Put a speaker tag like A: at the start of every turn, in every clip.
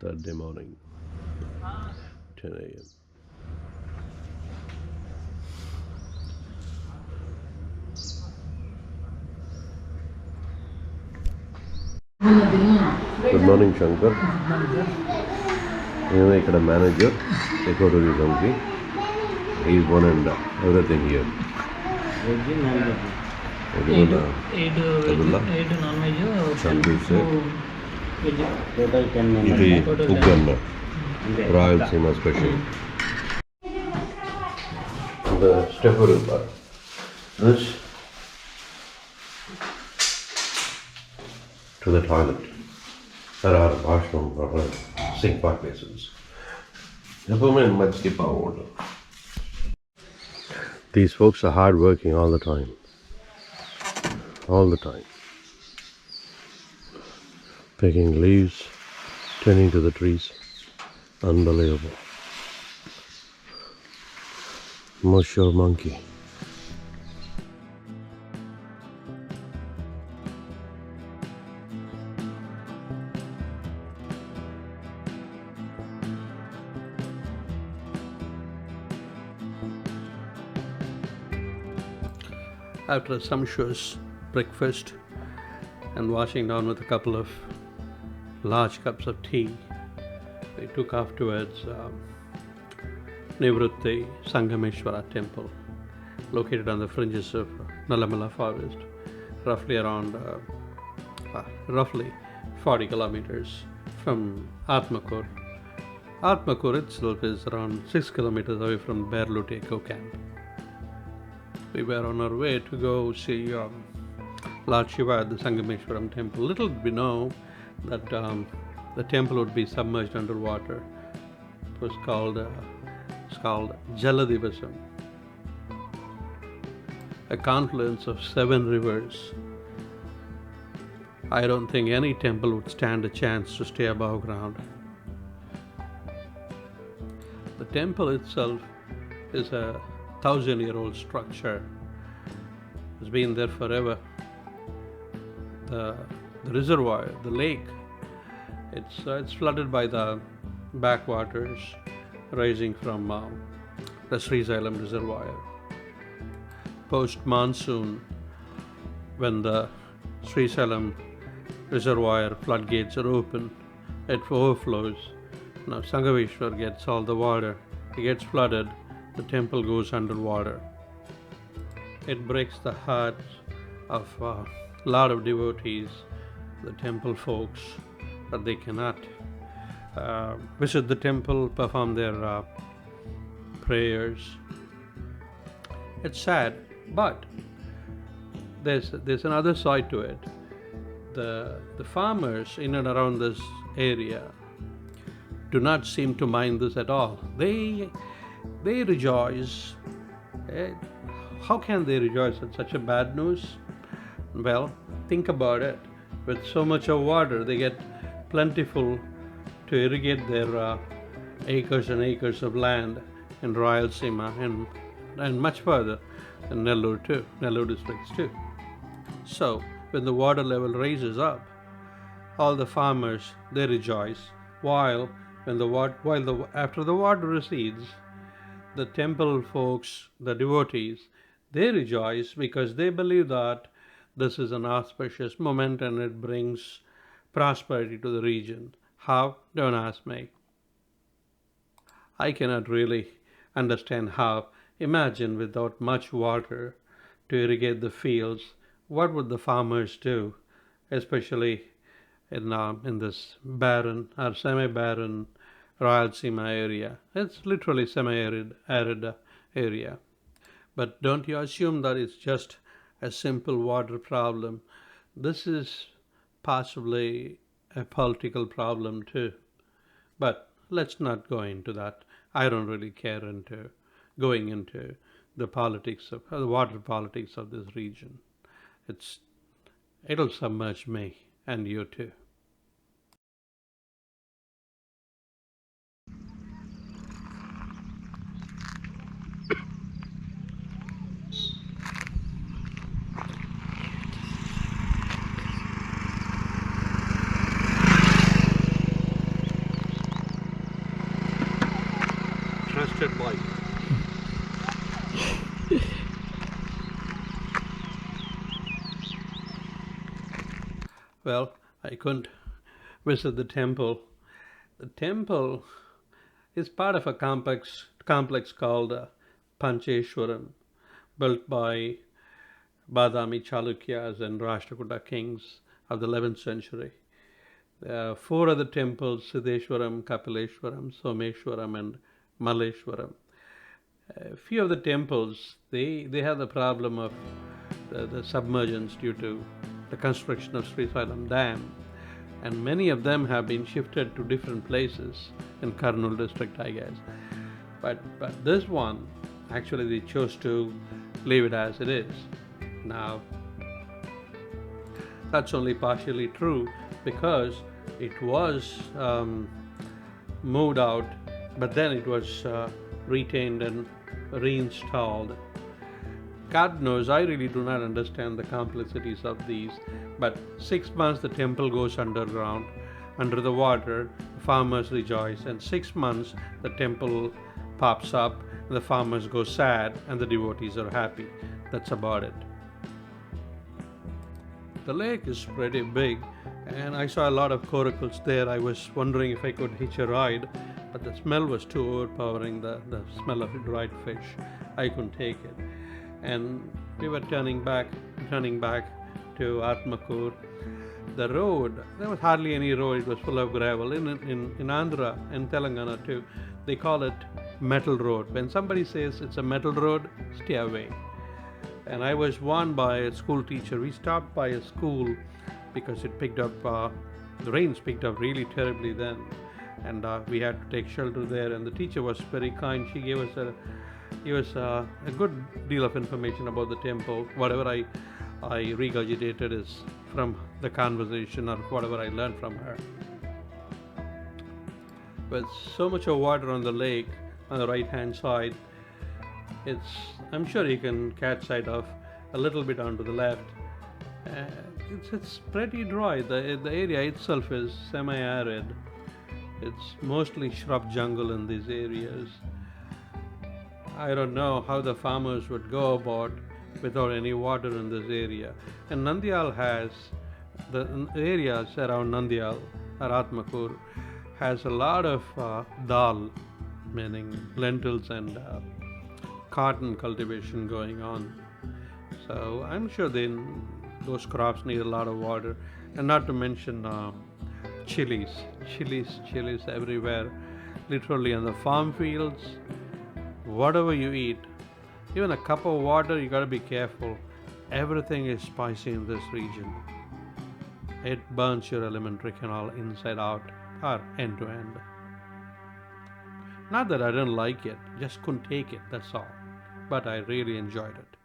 A: Thursday morning, 10 a.m. Good morning, Shankar. Anyway, the manager, ecotourism, he's one and everything here.
B: Total 10 members.
A: This Uganda, Rayalaseema special. The stepper part. This to the toilet. There are washroom or sink bath basins. These folks are hard working all the time. All the time. Picking leaves, tending to the trees. Unbelievable. Musho monkey. After a sumptuous breakfast and washing down with a couple of large cups of tea, we took off towards Nivrutti Sangameshwara temple, located on the fringes of Nallamalai forest, roughly 40 kilometers from Atmakur. Atmakur itself is around 6 kilometers away from Berlute Eco Camp. We were on our way to go see Lord Shiva at the Sangameshwaram temple. Little did we know that the temple would be submerged underwater. It was called Jaladivasam, a confluence of 7 rivers. I don't think any temple would stand a chance to stay above ground. The temple itself is a 1,000-year-old structure. It's been there forever. The reservoir, the lake, it's flooded by the backwaters rising from the Srisailam reservoir. Post-monsoon, when the Srisailam reservoir floodgates are open, it overflows. Now Sangameshwar gets all the water. It gets flooded. The temple goes underwater. It breaks the hearts of a lot of devotees, the temple folks, that they cannot visit the temple, perform their prayers. It's sad, but there's another side to it. The farmers in and around this area do not seem to mind this at all. They rejoice. How can they rejoice at such a bad news? Well, think about it. With so much of water, they get plentiful to irrigate their acres and acres of land in Rayalaseema and much further in Nellore districts too. So, when the water level raises up, all the farmers, they rejoice, while after the water recedes, the temple folks, the devotees, they rejoice because they believe that this is an auspicious moment and it brings prosperity to the region. How? Don't ask me. I cannot really understand how. Imagine without much water to irrigate the fields, what would the farmers do, especially in this barren or semi-barren Rayalaseema area. It's literally semi-arid area. But don't you assume that it's just a simple water problem. This is possibly a political problem too. But let's not go into that. I don't really care into going into the politics of the water politics of this region. It'll submerge me and you too. Well, I couldn't visit the temple. The temple is part of a complex called Pancheshwaram, built by Badami Chalukyas and Rashtrakuta kings of the 11th century. There are four other temples: Siddheshwaram, Kapileshwaram, Someshwaram, and Malleshwaram. A few of the temples they have the problem of the submergence due to the construction of Sri Sailam Dam, and many of them have been shifted to different places in Kurnool district, I guess. But this one, actually, they chose to leave it as it is. Now, that's only partially true because it was moved out, but then it was retained and reinstalled. God knows, I really do not understand the complexities of these. But 6 months the temple goes underground, under the water, the farmers rejoice, and 6 months the temple pops up, and the farmers go sad, and the devotees are happy. That's about it. The lake is pretty big, and I saw a lot of coracles there. I was wondering if I could hitch a ride, but the smell was too overpowering, the smell of dried fish. I couldn't take it. And we were turning back to Atmakur. The road, there was hardly any road, it was full of gravel. In Andhra and Telangana too, they call it metal road. When somebody says it's a metal road, stay away. And I was warned by a school teacher. We stopped by a school because it picked up, the rains picked up really terribly then. And we had to take shelter there. And the teacher was very kind. She gave us a good deal of information about the temple. Whatever I regurgitated is from the conversation or whatever I learned from her. With so much of water on the lake on the right hand side, I'm sure you can catch sight of a little bit onto the left. It's pretty dry. The area itself is semi-arid. It's mostly shrub jungle in these areas. I don't know how the farmers would go about without any water in this area. And Nandyal has, the areas around Nandyal or Atmakur has a lot of dal, meaning lentils and cotton cultivation going on. So I'm sure those crops need a lot of water, and not to mention chilies everywhere, literally on the farm fields. Whatever you eat, even a cup of water, you got to be careful. Everything is spicy in this region. It burns your alimentary canal inside out or end to end. Not that I didn't like it, just couldn't take it, that's all. But I really enjoyed it.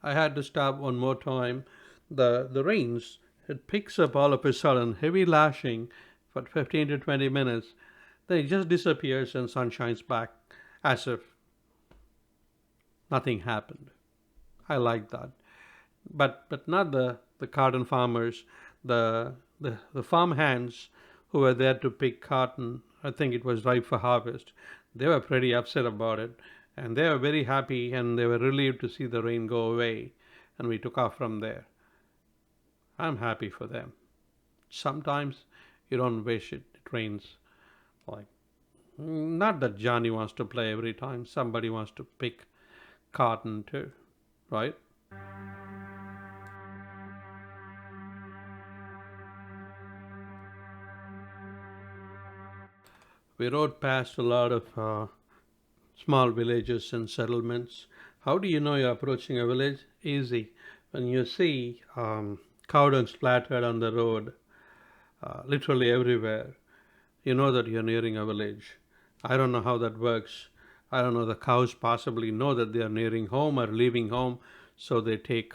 A: I had to stop one more time. The rains, it picks up all of a sudden, heavy lashing for 15 to 20 minutes. Then it just disappears and sun shines back as if nothing happened. I like that. But not the cotton farmers, the farm hands who were there to pick cotton. I think it was ripe for harvest. They were pretty upset about it, and they were very happy and they were relieved to see the rain go away, and we took off from there. I'm happy for them. Sometimes you don't wish it rains. Like, not that Johnny wants to play every time. Somebody wants to pick cotton too, right? We rode past a lot of small villages and settlements. How do you know you're approaching a village? Easy. When you see cow dung splattered on the road, literally everywhere, you know that you're nearing a village. I don't know how that works. I don't know, the cows possibly know that they are nearing home or leaving home, so they take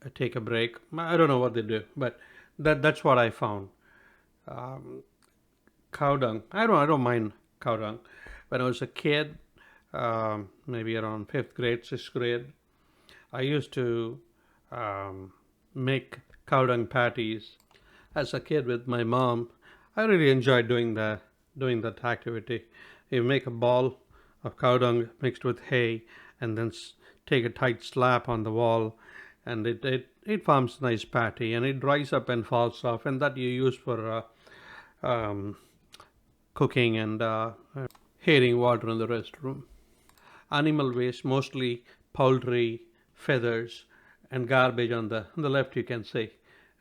A: a break. I don't know what they do, but that's what I found. Um, Cow dung. I don't mind cow dung. When I was a kid, maybe around fifth grade, sixth grade, I used to make cow dung patties as a kid with my mom. I really enjoyed doing that activity. You make a ball of cow dung mixed with hay, and then take a tight slap on the wall, and it forms nice patty and it dries up and falls off, and that you use for um, cooking and heating water in the restroom. Animal waste, mostly poultry, feathers, and garbage on the left, you can see,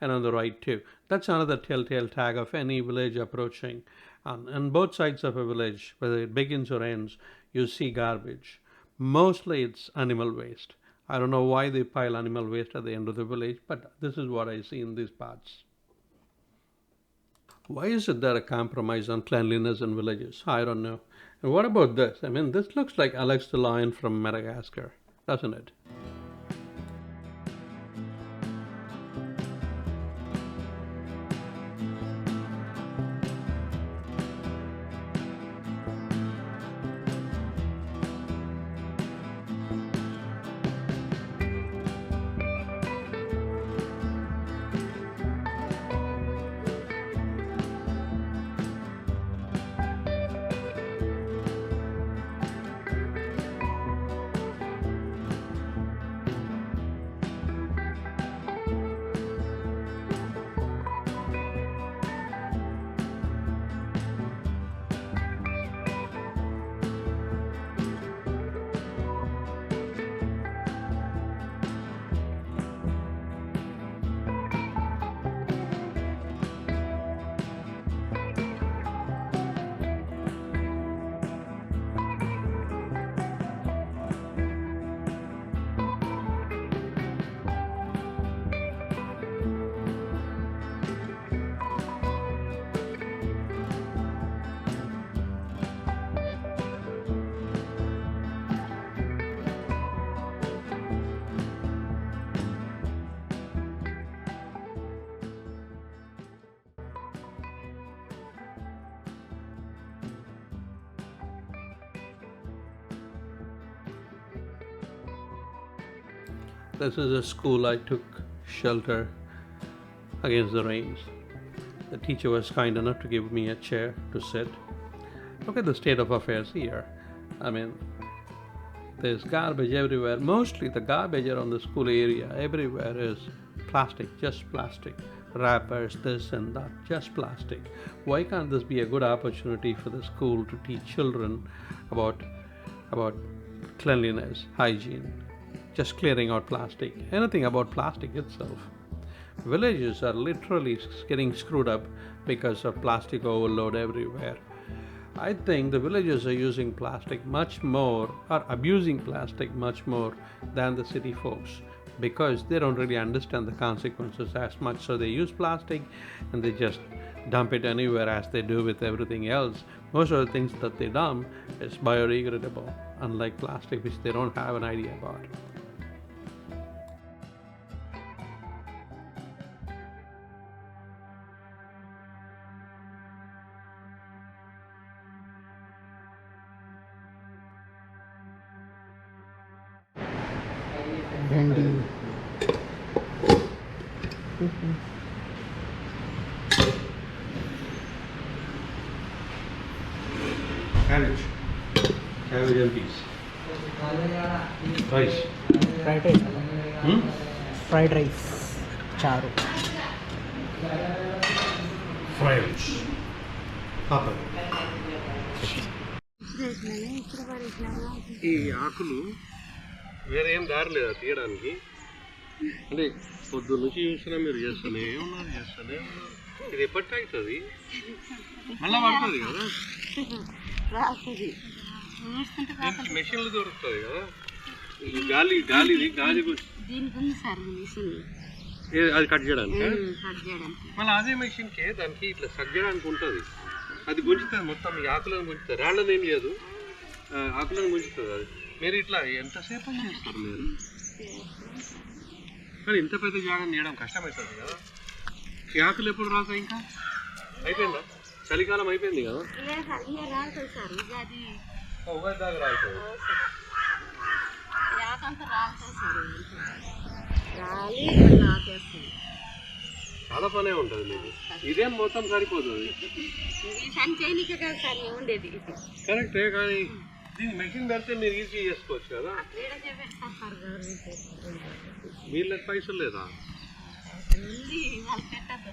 A: and on the right too. That's another telltale tag of any village approaching. On both sides of a village, whether it begins or ends, you see garbage. Mostly it's animal waste. I don't know why they pile animal waste at the end of the village, but this is what I see in these parts. Why is it there a compromise on cleanliness in villages? I don't know. And what about this? I mean, this looks like Alex the lion from Madagascar, doesn't it? This is a school I took shelter against the rains. The teacher was kind enough to give me a chair to sit. Look at the state of affairs here. I mean, there's garbage everywhere. Mostly the garbage around the school area, everywhere is plastic, just plastic. Wrappers, this and that, just plastic. Why can't this be a good opportunity for the school to teach children about cleanliness, hygiene? Just clearing out plastic, anything about plastic itself. Villages are literally getting screwed up because of plastic overload everywhere. I think the villagers are using plastic much more, or abusing plastic much more than the city folks, because they don't really understand the consequences as much. So they use plastic and they just dump it anywhere as they do with everything else. Most of the things that they dump is biodegradable, unlike plastic, which they don't have an idea about.
C: भिंडी
A: Cabbage and peas. Rice.
C: Fried rice fried rice Charu
A: Fries. Papa. ఈ ఆకులు వేరే ఏం దారి లేదా తీయడానికి? అంటే పొద్దు నుంచి చూసినా మీరు చేస్తూనే ఉన్నారు. ఇది ఎప్పటికి అవుతుంది? మళ్ళా పడుతుంది కదా, మెషిన్లు దొరుకుతుంది కదా, గాలి అది కట్ చేయడానికి. మళ్ళీ అదే మెషిన్కే దానికి ఇట్లా సగ్గడానికి ఉంటుంది, అది గుంజుతుంది మొత్తం. ఈ ఆకులను గుంజుతుంది, రాళ్ళని ఏం లేదు, ఆకులను గుంజుతుంది అది. మీరు ఇట్లా ఎంతసేపు అని చేస్తారు మీరు? కానీ ఇంత పెద్ద జాగా చేయడం కష్టమవుతుంది కదా. ఈ ఆకులు ఎప్పుడు రాస్తాయి? ఇంకా అయిపోయిందా? చలికాలం అయిపోయింది కదా, ఉగాది దాకా రాలుతుంది. చాలా పనే ఉంటుంది మీకు. ఇదేం మొత్తం సరిపోతుంది. కరెక్టే, కానీ దీన్ని మెషిన్ పెడితే మీరు ఈజీ చేసుకోవచ్చు కదా. వీళ్ళకి పైసలు లేదా?
D: ఉంది వాళ్ళు పెట్టద్దు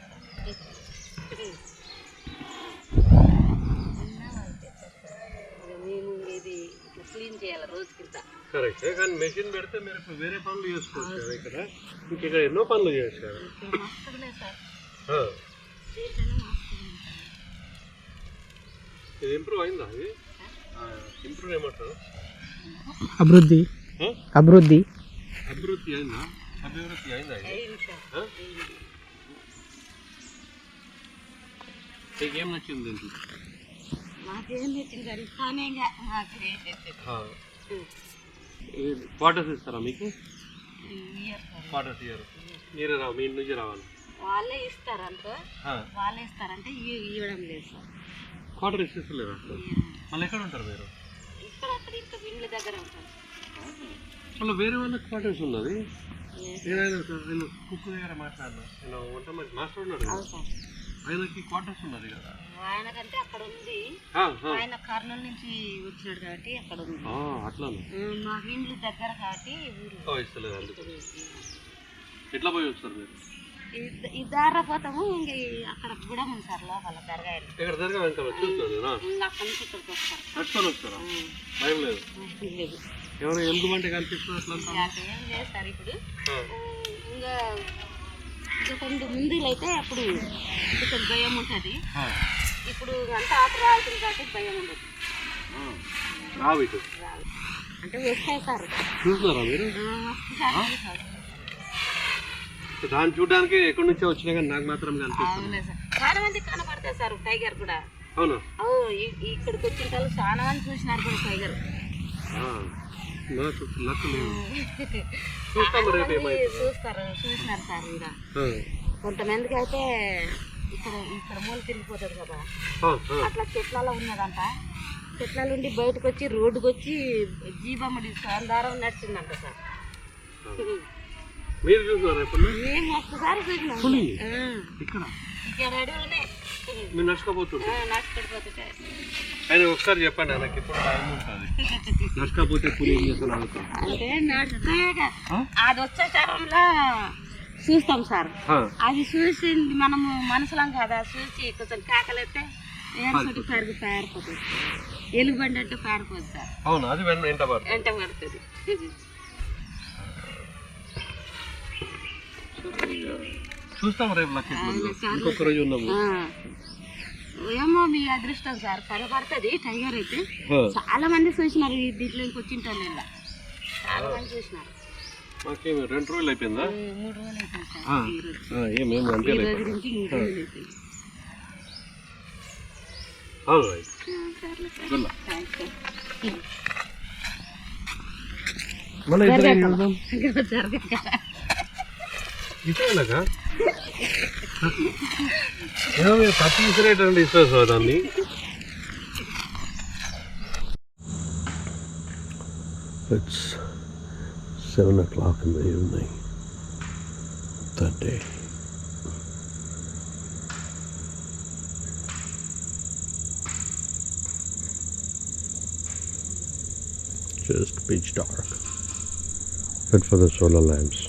D: మేము ఇది ఇట్లా క్లీన్ చేయాలి రోజు కింద.
A: కరెక్ట్, కానీ మెషిన్ పెడితే మీరు ఇప్పుడు వేరే పనులు చేసుకోవచ్చు కదా ఇక్కడ. ఇక్కడ ఎన్నో పనులు చేయొచ్చు కదా.
D: మస్తులే సార్
A: ఇది ఇంప్రూవ్ అయిందా? ఇది ఇంప్రూవ్ ఏమంటారు?
C: అభివృద్ధి అభివృద్ధి
A: అభివృద్ధి అయిందా? అభివృద్ధి అయిందా? మీకు ఏం నచ్చింది దీంట్లో?
D: మాకేం నచ్చింది సార్ ఇస్తానే
A: క్వార్టర్స్ ఇస్తారా మీకు?
D: ఇయర్ సార్
A: క్వార్టర్స్ ఇయర్ మీరే రావు, మీ ఇంటి నుంచి రావాలి.
D: వాళ్ళే ఇస్తారంటే వాళ్ళే ఇస్తారంటే ఇవ్వడం లేదు సార్.
A: క్వార్టర్ ఇస్తలేరా? మళ్ళీ ఎక్కడ ఉంటారు మీరు?
D: ఇక్కడ అక్కడ ఇంకా ఇండ్ల దగ్గర ఉంటారు.
A: మళ్ళీ వేరే వాళ్ళకి క్వార్టర్స్ ఉన్నది. నేను కుక్ దగ్గర మాట్లాడినా, నేను వంట మంచి మాస్టర్ ఉన్నాడు కదా, ఆయనకి క్వార్టర్స్ ఉన్నది కదా.
D: ఆయనకంటే అక్కడ ఉంది, ఆయన కర్నూలు నుంచి వచ్చినాడు కాబట్టి అక్కడ ఉంది.
A: అట్లా
D: మా ఇండ్లు దగ్గర కాబట్టి
A: ఇస్తలేదు. అందుకు ఎట్లా పోయి వస్తారు మీరు?
D: ఈ దారా పోతాము. ఇంకా అక్కడ కూడా ఉంది సార్ లోపల దర్గా.
A: ఇక్కడ దర్గా వెంటనే చూస్తాను
D: అక్కడ నుంచి ఇక్కడికి వస్తారు.
A: నడుచుకొని వస్తారా? భయం లేదు. ఎవరు ఎందుకు అంటే కనిపిస్తుంది అట్లా
D: ఏం లేదు సార్. ఇప్పుడు ఇంకా కొంచెం ముందులు అయితే అప్పుడు కొంచెం భయం ఉంటుంది. ఇప్పుడు అంతా ఆట రావాల్సింది కాబట్టి భయం ఉండదు.
A: రావు ఇటు
D: అంటే వస్తాయి సార్.
A: చూస్తున్నారా మీరు? దాన్ని చూడడానికి ఎక్కడి నుంచో వచ్చినా కానీ నాకు మాత్రం కనిపిస్తుంది.
D: చాలా మంది కనపడతాయి సార్ టైగర్ కూడా.
A: అవునా?
D: ఇక్కడికి వచ్చిన వాళ్ళు చాలా మంది చూసినారు కూడా టైగర్. చూస్తారు చూసినారు సార్. ఇంకా కొంతమందికి అయితే ఇక్కడ ఇక్కడ మూల తిరిగిపోతుంది కదా, అట్లా చెట్లలో ఉన్నదంట. చెట్ల నుండి బయటకు వచ్చి రోడ్డుకు వచ్చి జీబమ్మడి దారం నడిచిందంట సార్.
A: మీరు చూస్తున్నారా?
D: మేము ఒక్కసారి చూసినాం.
A: ఇక్కడ
D: అడవులనే
A: మీరు నడుచుకోపోతుంటే ఆయన ఒకసారి చెప్పండి, నాకు ఇప్పుడు టైం ఉంటుంది. నడుచుకోపోతే పులి ఏం చేస్తాను
D: అంటే నడిస్తే అది వచ్చే టైంలో చూస్తాం సార్. అది చూసి మనము మనసులం కదా, చూసి కొంచెం కేకలైతే ఏడుసటి పారిపోతుంది. ఎలుగుబండి అంటే పారిపోతుంది సార్.
A: అవును, అది వెంట
D: పడుతుంది.
A: చూస్తాం రేపు ఇంకొక రోజు ఉన్నాము.
D: ఏమో మీ అదృష్టం సార్, కనపడుతుంది టైగర్ అయితే. చాలా మంది చూసినారు దీంట్లో వచ్చింటాను. చాలా మంది చూసినారు.
A: మాకేమి 2 రోజులు అయిపోయిందా?
D: 3 రోజులు అయిపోయింది సార్.
A: ఈ
D: రోజు నుంచి 3 రోజులు అయిపోయింది.
A: ఇదేనాక ఏమో మీరు పచ్చి విసిరేటండి ఇస్తారు దాన్ని. It's 7 o'clock in the evening that day. Just pitch dark. But for the solar lamps.